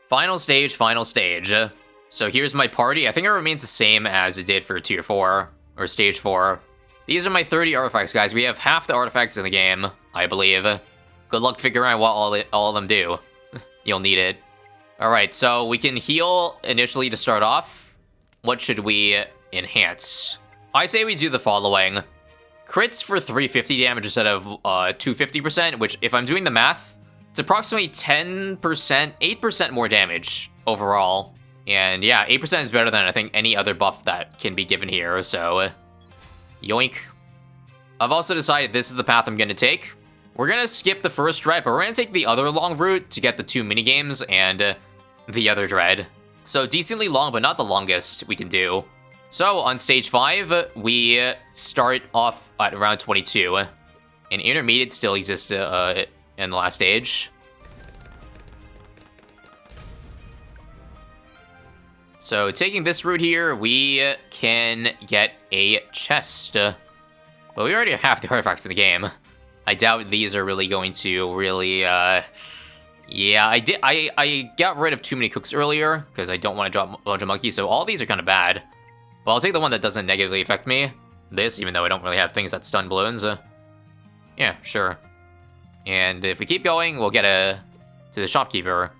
Final stage, final stage. So here's my party. I think it remains the same as it did for tier 4, or stage 4. These are my 30 artifacts, guys. We have half the artifacts in the game, I believe. Good luck figuring out what all of them do. You'll need it. Alright, so we can heal initially to start off. What should we enhance? I say we do the following. Crits for 350 damage instead of 250%, which, if I'm doing the math, it's approximately 10%, 8% more damage overall. And yeah, 8% is better than, I think, any other buff that can be given here, so yoink. I've also decided this is the path I'm going to take. We're going to skip the first dread, but we're going to take the other long route to get the 2 minigames and the other dread. So decently long, but not the longest we can do. So on stage 5, we start off at around 22. An intermediate still exists in the last stage. So taking this route here, we can get a chest. But we already have half the artifacts in the game. I doubt these are really going to really, yeah, I got rid of too many cooks earlier, because I don't want to drop a bunch of monkeys, so all these are kind of bad. But I'll take the one that doesn't negatively affect me. This, even though I don't really have things that stun balloons. Yeah, sure. And if we keep going, we'll get to the shopkeeper.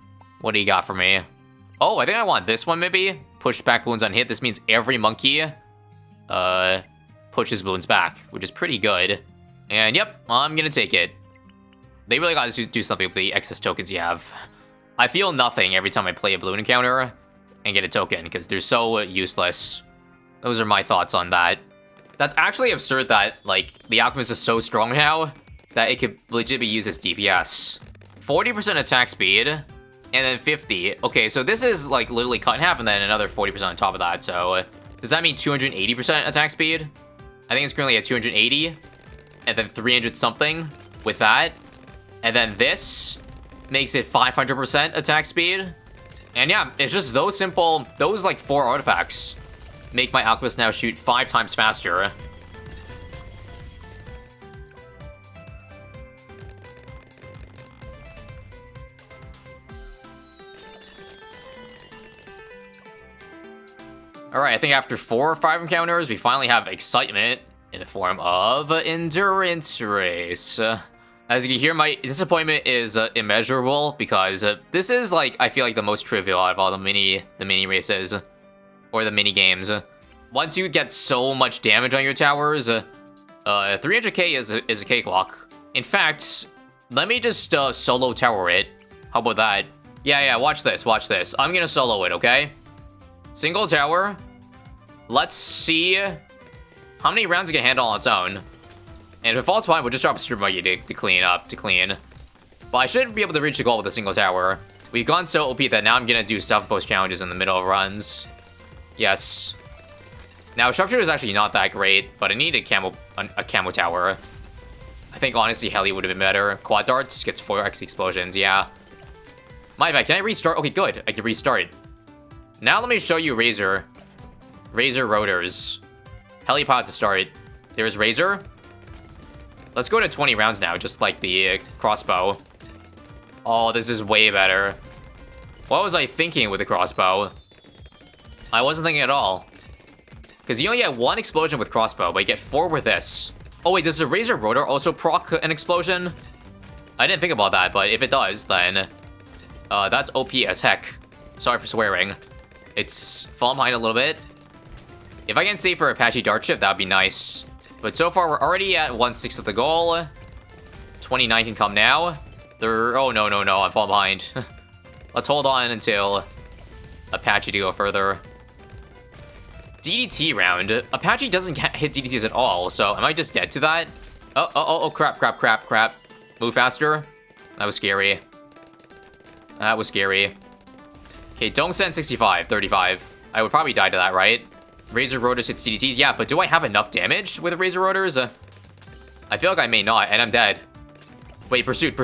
What do you got for me? Oh, I think I want this one, maybe? Push back balloons on hit. This means every monkey pushes balloons back, which is pretty good. And yep, I'm gonna take it. They really gotta do something with the excess tokens you have. I feel nothing every time I play a balloon encounter and get a token, because they're so useless. Those are my thoughts on that. That's actually absurd that, like, the Alchemist is so strong now that it could legit be used as DPS. 40% attack speed, and then 50. Okay, so this is, like, literally cut in half, and then another 40% on top of that, so does that mean 280% attack speed? I think it's currently at 280, and then 300 something with that. And then this makes it 500% attack speed. And yeah, it's just those simple, those like 4 artifacts make my Alchemist now shoot 5 times faster. Alright, I think after 4 or 5 encounters, we finally have excitement in the form of endurance race. As you can hear, my disappointment is immeasurable, because this is, like, I feel like the most trivial out of all the mini races, or the mini games. Once you get so much damage on your towers, 300k is a cakewalk. In fact, let me just solo tower it. How about that? Yeah, watch this, watch this. I'm gonna solo it, okay? Single tower. Let's see how many rounds it can handle on its own. And if it falls behind, we'll just drop a super monkey to clean up, But I should be able to reach the goal with a single tower. We've gone so OP that now I'm gonna do self-post challenges in the middle of runs. Yes. Now, Sharpshooter is actually not that great, but I need a camo tower. I think, honestly, Heli would have been better. Quad darts gets 4x explosions, yeah. My bad, can I restart? Okay, good, I can restart. Now let me show you Razor. Razor rotors. Helipod to start. There's Razor. Let's go to 20 rounds now, just like the crossbow. Oh, this is way better. What was I thinking with the crossbow? I wasn't thinking at all. Because you only get 1 explosion with crossbow, but you get 4 with this. Oh wait, does the Razor rotor also proc an explosion? I didn't think about that, but if it does, then that's OP as heck. Sorry for swearing. It's fallen behind a little bit. If I can save for Apache Dart Ship, that would be nice. But so far, we're already at 1/6 of the goal. 29 can come now. Oh, no, I'm falling behind. Let's hold on until Apache to go further. DDT round. Apache doesn't hit DDTs at all, so am I just dead to that? Oh, crap. Move faster. That was scary. Okay, don't send 65, 35. I would probably die to that, right? Razor Rotors hits DDTs. Yeah, but do I have enough damage with Razor Rotors? I feel like I may not, and I'm dead. Wait, pursuit.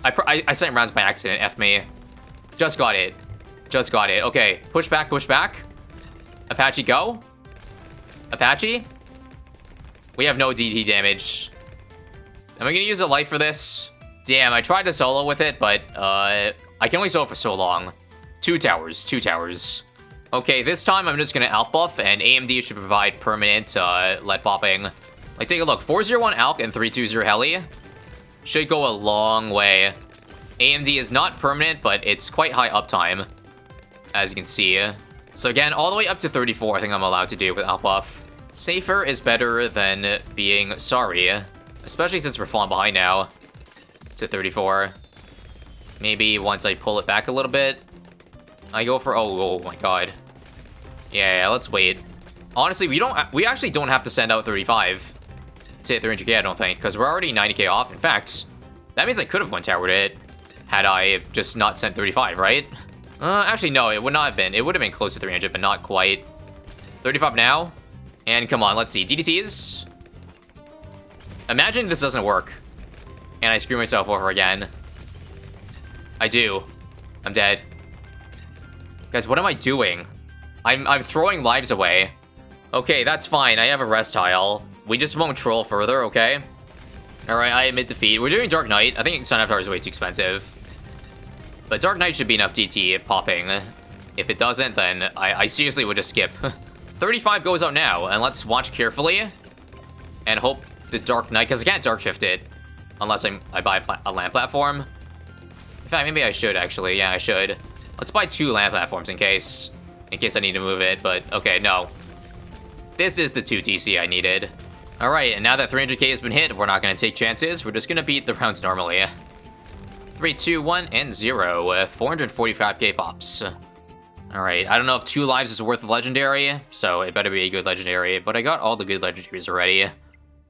I sent rounds by accident, F me. Just got it. Okay, push back. Apache, go. Apache? We have no DDT damage. Am I gonna use a light for this? Damn, I tried to solo with it, but, I can only solo for so long. 2 towers, 2 towers. Okay, this time I'm just gonna outbuff, and AMD should provide permanent lead popping. Like, take a look. 401 Alk and 320 Heli should go a long way. AMD is not permanent, but it's quite high uptime, as you can see. So again, all the way up to 34, I think I'm allowed to do with outbuff. Safer is better than being sorry, especially since we're falling behind now to 34. Maybe once I pull it back a little bit, I go for, oh my god. Yeah, let's wait. Honestly, we actually don't have to send out 35 to hit 300k, I don't think, because we're already 90k off. In fact, that means I could have one towered it had I just not sent 35, right? Actually, no, it would not have been. It would have been close to 300, but not quite. 35 now. And come on, let's see. DDTs. Imagine this doesn't work. And I screw myself over again. I do. I'm dead. Guys, what am I doing? I'm throwing lives away. Okay, that's fine. I have a rest tile. We just won't troll further, okay? Alright, I admit defeat. We're doing Dark Knight. I think Sun Avatar is way too expensive. But Dark Knight should be enough DT popping. If it doesn't, then I seriously would just skip. 35 goes out now, and let's watch carefully. And hope the Dark Knight, because I can't Dark Shift it. Unless I buy a land platform. In fact, maybe I should, actually. Yeah, I should. Let's buy 2 land platforms in case I need to move it, but okay, no. This is the 2 TC I needed. Alright, and now that 300k has been hit, we're not going to take chances. We're just going to beat the rounds normally. 3, 2, 1, and 0. 445k pops. Alright, I don't know if 2 lives is worth a legendary, so it better be a good legendary, but I got all the good legendaries already.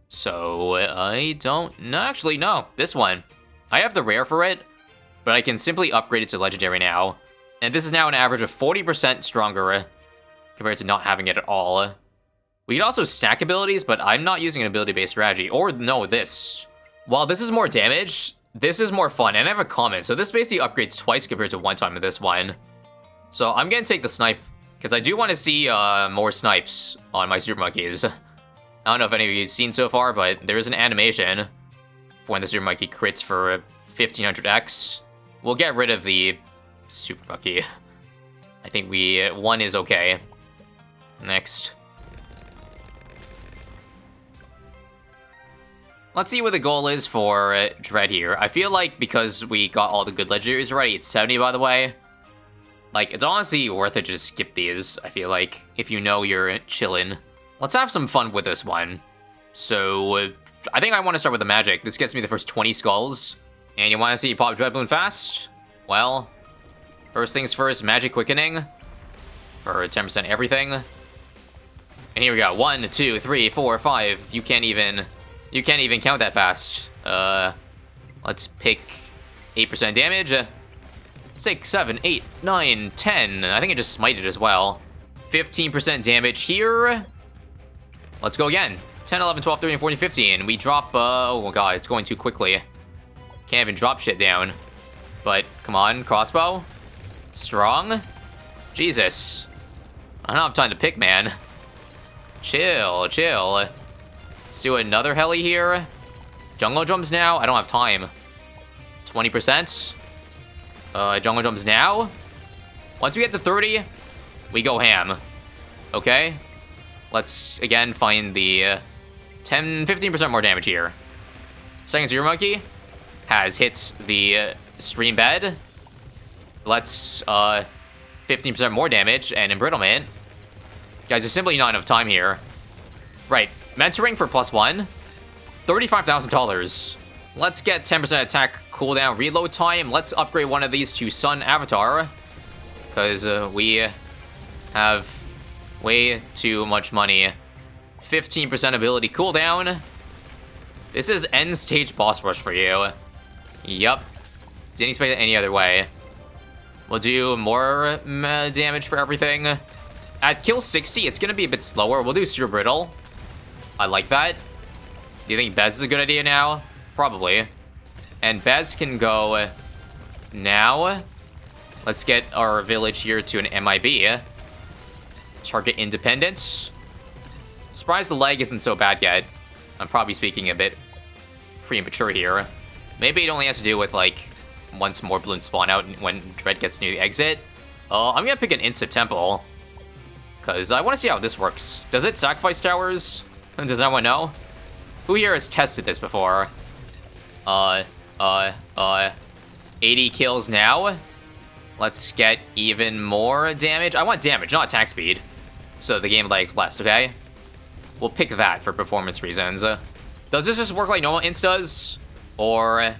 So, I don't... No, actually, no. This one. I have the rare for it, but I can simply upgrade it to legendary now. And this is now an average of 40% stronger compared to not having it at all. We can also stack abilities, but I'm not using an ability-based strategy. Or, no, this. While this is more damage, this is more fun. And I have a comment, so this basically upgrades twice compared to 1 time in this one. So I'm gonna take the snipe, because I do want to see more snipes on my Super Monkeys. I don't know if any of you have seen so far, but there is an animation for when the Super Monkey crits for 1500x. We'll get rid of the Super Monkey. I think 1 is okay. Next. Let's see what the goal is for Dread here. I feel like because we got all the good legendaries already, it's 70 by the way. Like, it's honestly worth it to just skip these, I feel like, if you know you're chillin'. Let's have some fun with this one. So, I think I want to start with the magic. This gets me the first 20 skulls. And you want to see pop Dread Bloon fast? Well, first things first, magic quickening. For 10% everything. And here we go. 1, 2, 3, 4, 5. You can't even count that fast. Let's pick 8% damage. 6, 7, 8, 9, 10. I think I just smited as well. 15% damage here. Let's go again. 10, 11, 12, 13, 14, 15. We drop, oh my god, it's going too quickly. Can't even drop shit down. But, come on, crossbow. Strong. Jesus. I don't have time to pick, man. Chill, chill. Let's do another heli here. Jungle drums now. I don't have time. 20%. Jungle drums now. Once we get to 30, we go ham. Okay. Let's, again, find the 15% more damage here. Second Zero Monkey has hit the stream bed. Let's, 15% more damage and embrittlement. Guys, there's simply not enough time here. Right. Mentoring for +1. $35,000. Let's get 10% attack cooldown reload time. Let's upgrade one of these to Sun Avatar. Because we have way too much money. 15% ability cooldown. This is end stage boss rush for you. Yup. Didn't expect it any other way. We'll do more damage for everything. At kill 60, it's going to be a bit slower. We'll do Super Brittle. I like that. Do you think Bez is a good idea now? Probably. And Bez can go now. Let's get our village here to an MIB. Target independence. Surprised the leg isn't so bad yet. I'm probably speaking a bit premature here. Maybe it only has to do with, like, once more balloons spawn out when Dread gets near the exit. I'm gonna pick an Insta Temple. Because I want to see how this works. Does it sacrifice towers? Does anyone know? Who here has tested this before? 80 kills now. Let's get even more damage. I want damage, not attack speed. So the game lags less, okay? We'll pick that for performance reasons. Does this just work like normal instas? Or...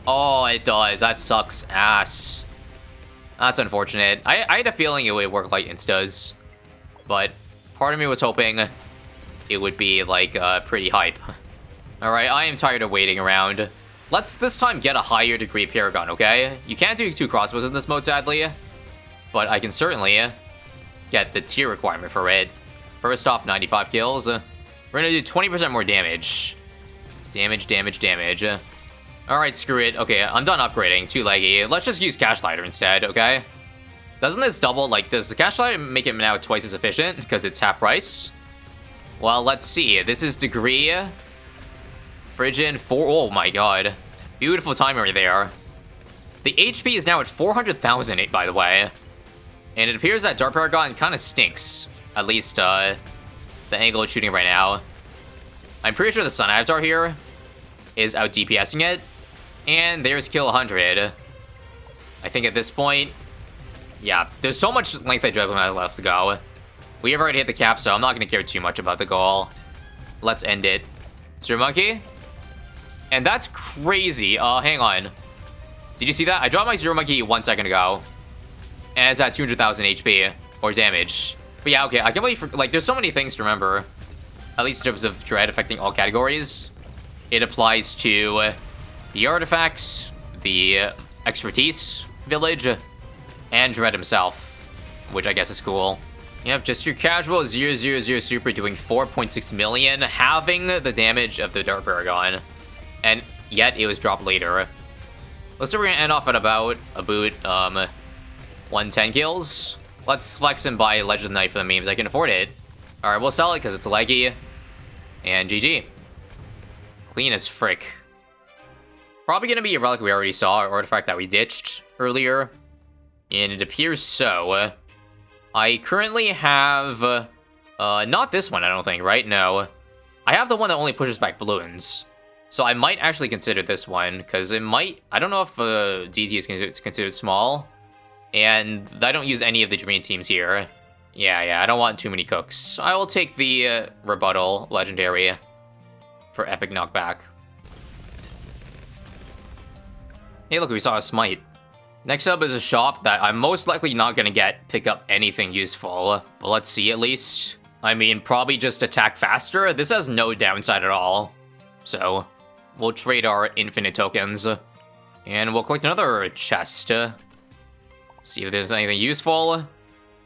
Oh, it does. That sucks ass. That's unfortunate. I had a feeling it would work like instas. But part of me was hoping it would be, like, pretty hype. Alright, I am tired of waiting around. Let's this time get a higher degree Paragon, okay? You can't do 2 crossbows in this mode, sadly. But I can certainly get the tier requirement for it. First off, 95 kills. We're gonna do 20% more damage. Damage. Alright, screw it. Okay, I'm done upgrading. Too laggy. Let's just use Cash Lighter instead, okay? Doesn't this double, like, does the Cash Lighter make it now twice as efficient? Because it's half price? Well, let's see. This is degree... Frigid 4... Oh my god. Beautiful timer there. The HP is now at 400,000, by the way. And it appears that Dark Paragon kind of stinks. At least, the angle it's shooting right now. I'm pretty sure the Sun Avatar here is out DPSing it. And there's kill 100. I think at this point... Yeah, there's so much length I drive left to go. We have already hit the cap, so I'm not going to care too much about the goal. Let's end it. Zero Monkey? And that's crazy. Hang on. Did you see that? I dropped my Zero Monkey 1 second ago. And it's at 200,000 HP. Or damage. But yeah, okay. I can't believe... Like, there's so many things to remember. At least in terms of Dread affecting all categories. It applies to the artifacts, the expertise village, and Dread himself. Which I guess is cool. Yep, just your casual 000 super doing 4.6 million, halving the damage of the Dark Paragon. And yet it was dropped later. Looks like we're gonna end off at about 110 kills. Let's flex and buy Legend Knight for the memes. I can afford it. Alright, we'll sell it because it's leggy. And GG. Clean as frick. Probably gonna be a relic we already saw, or artifact that we ditched earlier. And it appears so. I currently have... not this one, I don't think, right? No. I have the one that only pushes back balloons. So I might actually consider this one, because it might... I don't know if DT is considered small. And I don't use any of the Dream Teams here. Yeah, I don't want too many cooks. I will take the Rebuttal Legendary for Epic Knockback. Hey, look, we saw a Smite. Next up is a shop that I'm most likely not going to pick up anything useful. But let's see at least. I mean, probably just attack faster. This has no downside at all. So, we'll trade our infinite tokens. And we'll collect another chest. See if there's anything useful.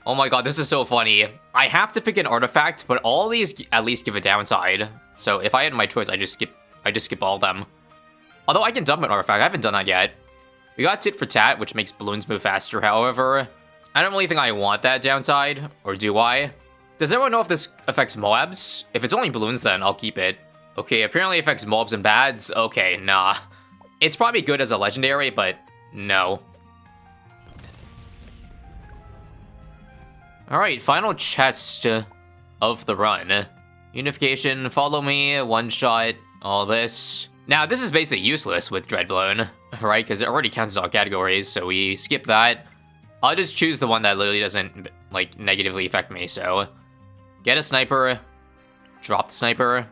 Oh my god, this is so funny. I have to pick an artifact, but all these at least give a downside. So if I had my choice, I just skip all of them. Although I can dump an artifact, I haven't done that yet. We got Tit for Tat, which makes balloons move faster, however. I don't really think I want that downside, or do I? Does everyone know if this affects Moabs? If it's only balloons, then I'll keep it. Okay, apparently it affects Moabs and Bads. Okay, nah. It's probably good as a legendary, but no. Alright, final chest of the run. Unification, follow me, one shot, all this. Now, this is basically useless with Dreadblown, right? Because it already counts as all categories, so we skip that. I'll just choose the one that literally doesn't, like, negatively affect me, so... Get a sniper, drop the sniper.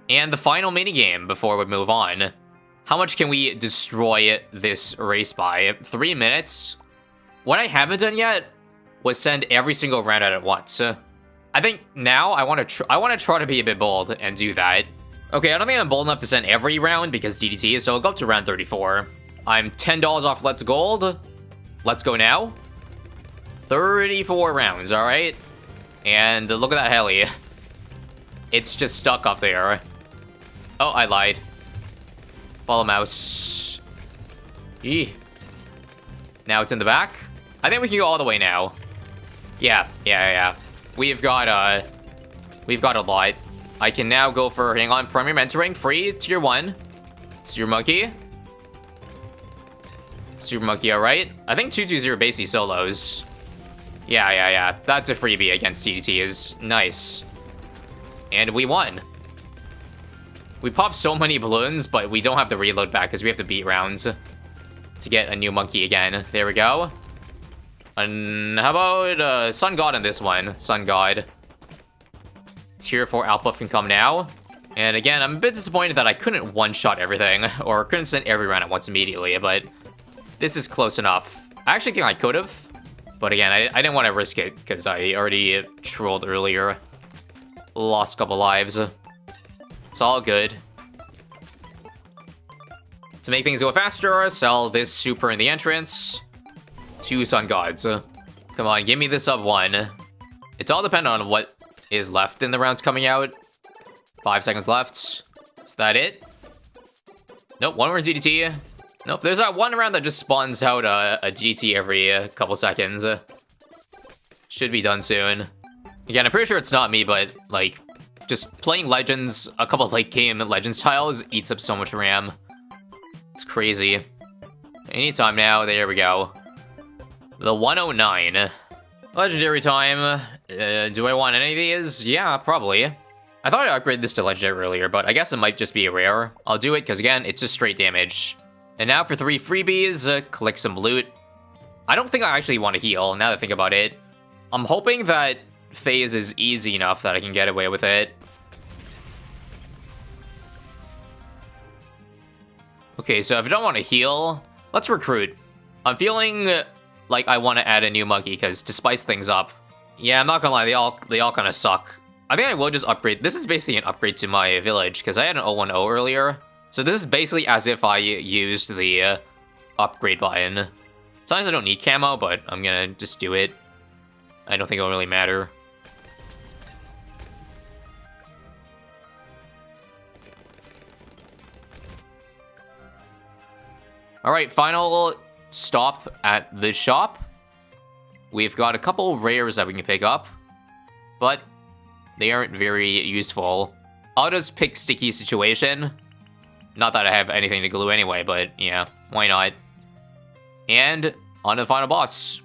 And the final minigame before we move on. How much can we destroy this race by? 3 minutes? What I haven't done yet was send every single round out at once. I think now I want to try to be a bit bold and do that. Okay, I don't think I'm bold enough to send every round because DDT, so I'll go up to round 34. I'm $10 off Let's Gold. Let's go now. 34 rounds, all right? And look at that heli. It's just stuck up there. Oh, I lied. Follow mouse. Eee. Now it's in the back. I think we can go all the way now. Yeah. We've got a lot. I can now go for, hang on, Primary Mentoring, free, tier 1. Super Monkey. Super Monkey, alright. I think 220 basically solos. Yeah. That's a freebie against TDT, is nice. And we won. We popped so many balloons, but we don't have to reload back because we have to beat rounds to get a new monkey again. There we go. And how about Sun God on this one? Sun God. Tier 4 outbuff can come now. And again, I'm a bit disappointed that I couldn't one-shot everything, or couldn't send every round at once immediately, but this is close enough. I actually think I could have, but again, I didn't want to risk it, because I already trolled earlier. Lost a couple lives. It's all good. To make things go faster, sell this super in the entrance. 2 Sun Gods. Come on, give me the sub 1. It's all dependent on what is left in the rounds coming out. 5 seconds left. Is that it? Nope, one more DDT. Nope, there's that one round that just spawns out a DDT every couple seconds. Should be done soon. Again, I'm pretty sure it's not me, but, like, just playing Legends, a couple of late game Legends tiles eats up so much RAM. It's crazy. Anytime now, there we go. The 109. Legendary time. Do I want any of these? Yeah, probably. I thought I'd upgrade this to Legendary earlier, but I guess it might just be a rare. I'll do it, because again, it's just straight damage. And now for 3 freebies, collect some loot. I don't think I actually want to heal, now that I think about it. I'm hoping that phase is easy enough that I can get away with it. Okay, so if I don't want to heal, let's recruit. I'm feeling like I want to add a new monkey, because to spice things up. Yeah, I'm not gonna lie, they all kind of suck. I think I will just upgrade. This is basically an upgrade to my village, because I had an 010 earlier. So this is basically as if I used the upgrade button. Sometimes I don't need camo, but I'm gonna just do it. I don't think it'll really matter. Alright, final stop at the shop. We've got a couple rares that we can pick up, but they aren't very useful. I'll just pick Sticky Situation. Not that I have anything to glue anyway, but yeah, why not? And on to the final boss.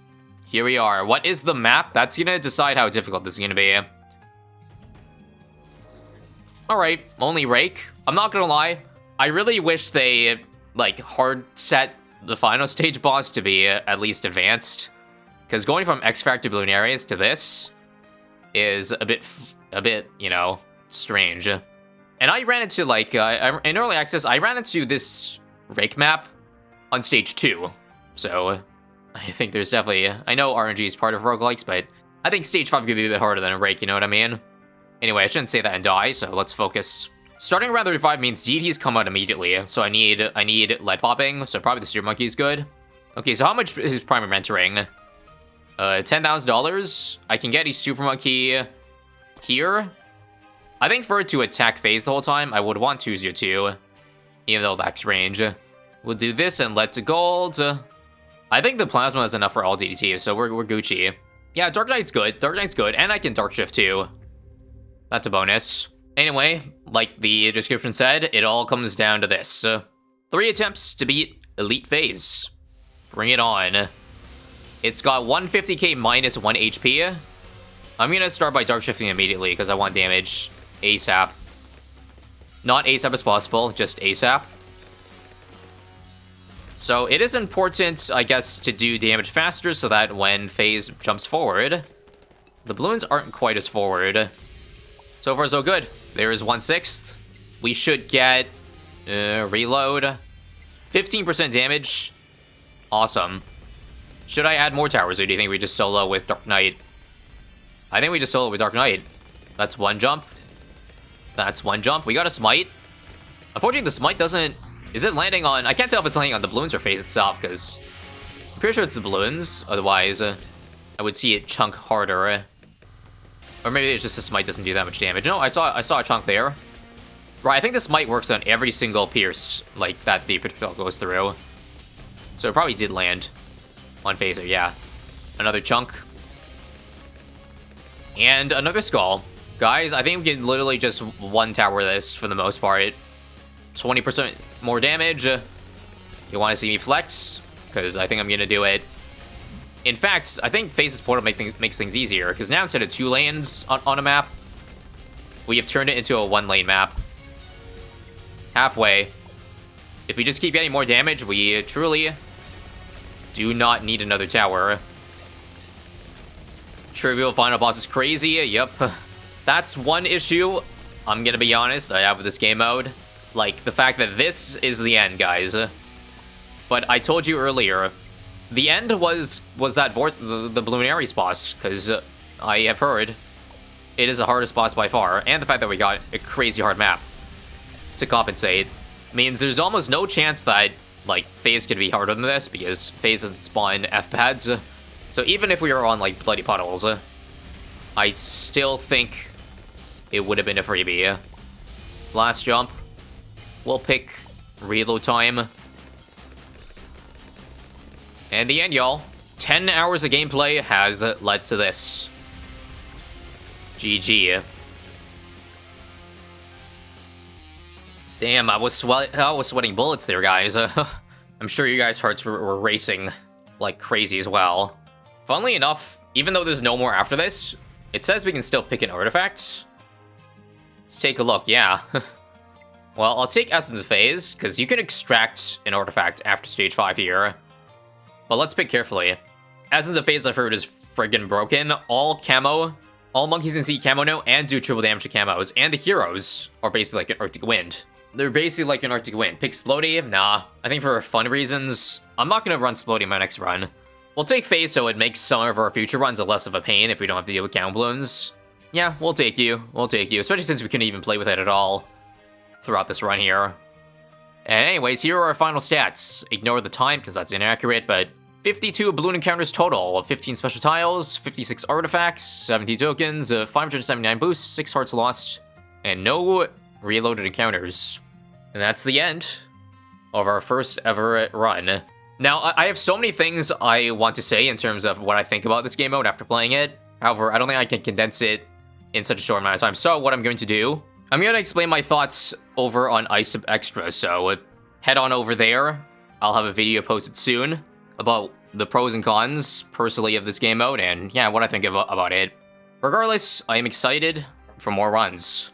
Here we are. What is the map? That's gonna decide how difficult this is gonna be. Alright, only Rake. I'm not gonna lie, I really wish they, like, hard set the final stage boss to be at least advanced. Because going from X Factor Balloon areas to this is a bit, you know, strange. And I ran into, like, in early access, I ran into this Rake map on stage 2. So I think there's definitely, I know RNG is part of roguelikes, but I think stage 5 could be a bit harder than a Rake, you know what I mean? Anyway, I shouldn't say that and die, so let's focus. Starting around 35 means DDs come out immediately, so I need lead popping, so probably the Super Monkey is good. Okay, so how much is Primary Mentoring? $10,000. I can get a Super Monkey here. I think for it to attack phase the whole time, I would want 202, even though that's range. We'll do this and let's gold. I think the Plasma is enough for all DDTs, so we're Gucci. Yeah, Dark Knight's good. Dark Knight's good, and I can Dark Shift too. That's a bonus. Anyway, like the description said, it all comes down to this. 3 attempts to beat Elite Phase. Bring it on. It's got 150k minus 1 HP. I'm gonna start by Dark Shifting immediately because I want damage ASAP. Not ASAP as possible, just ASAP. So it is important, I guess, to do damage faster so that when phase jumps forward, the balloons aren't quite as forward. So far, so good. There is 1/6. We should get reload. 15% damage. Awesome. Should I add more towers, or do you think we just solo with Dark Knight? I think we just solo with Dark Knight. That's 1 jump. That's 1 jump. We got a smite. Unfortunately, the smite doesn't... Is it landing on... I can't tell if it's landing on the balloons or phase itself, because... I'm pretty sure it's the balloons. Otherwise, I would see it chunk harder. Or maybe it's just the smite doesn't do that much damage. No, I saw a chunk there. Right, I think the smite works on every single pierce, like, that the projectile goes through. So it probably did land on phaser, yeah. Another chunk. And another skull. Guys, I think we can literally just one tower this for the most part. 20% more damage. You want to see me flex? Because I think I'm going to do it. In fact, I think Face's Portal makes things easier, because now instead of 2 lanes on a map, we have turned it into a 1-lane map. Halfway. If we just keep getting more damage, we truly do not need another tower. Trivial final boss is crazy. Yep. That's one issue, I'm gonna be honest, I have with this game mode. Like, the fact that this is the end, guys. But I told you earlier, the end was that the Bloon Ares boss, because I have heard it is the hardest boss by far, and the fact that we got a crazy hard map to compensate means there's almost no chance that, like, FaZe could be harder than this, because FaZe doesn't spawn F-pads. So even if we were on, like, Bloody Puddles, I still think it would have been a freebie. Last jump. We'll pick reload time. And the end, y'all. 10 hours of gameplay has led to this. GG. Damn, I was sweating bullets there, guys. I'm sure you guys' hearts were racing like crazy as well. Funnily enough, even though there's no more after this, it says we can still pick an artifact. Let's take a look, yeah. Well, I'll take Essence Phase, because you can extract an artifact after stage 5 here. But let's pick carefully. Essence of Phase, I've heard, is friggin' broken. All monkeys can see camo now and do triple damage to camos. And the heroes are basically like an Arctic Wind. They're basically like an Arctic Wind. Pick Splody? Nah. I think for fun reasons, I'm not going to run Splody my next run. We'll take Phase so it makes some of our future runs less of a pain if we don't have to deal with Count Bloons. Yeah, we'll take you. We'll take you. Especially since we couldn't even play with it at all throughout this run here. And anyways, here are our final stats. Ignore the time, because that's inaccurate, but 52 balloon encounters total, 15 special tiles, 56 artifacts, 70 tokens, 579 boosts, 6 hearts lost, and no reloaded encounters. And that's the end of our first ever run. Now, I have so many things I want to say in terms of what I think about this game mode after playing it. However, I don't think I can condense it in such a short amount of time. So what I'm going to do, I'm going to explain my thoughts over on ISAB Extra. So head on over there. I'll have a video posted soon about the pros and cons, personally, of this game mode, and yeah, what I think about it. Regardless, I am excited for more runs.